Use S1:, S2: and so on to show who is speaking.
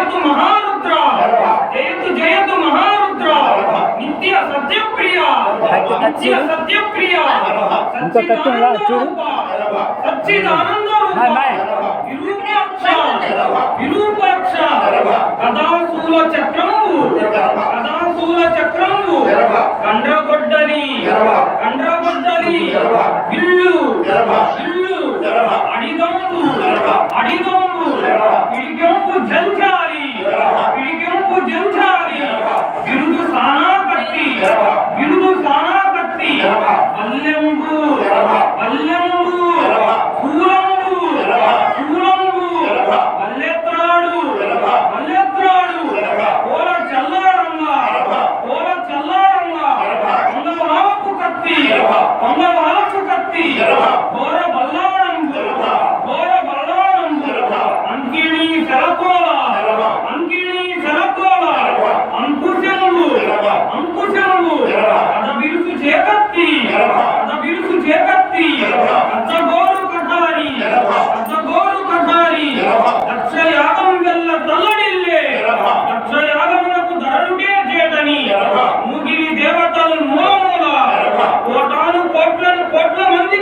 S1: జయతు మహారుద్ర జయతు మహారుద్ర నిత్య సత్యప్రియ నిత్య సత్యప్రియ సచ్చిదానంద విరూపాక్ష కదాశూల చక్రము కండ్రగొడ్డలి విల్లు అడిగంపు పిడిగంపు జంచాలి విరుదు సానా కట్టి పల్లెంబు శూలంబు పల్లెత్రాడు కోల చల్లారంగా పొంగవాలకు కత్తి ఘోర బల్లాడంబు అంకిణి శరకోల అంకుశములు కథ బిరుసు చేకత్తి అద్దగోరు కఠారి దక్షయాగం వెల్ల తల్లడిల్లే దక్షయాగమునకు ధరుడే చేతని మూగిరి దేవతలు మూల కోటాను కోట్ల మంది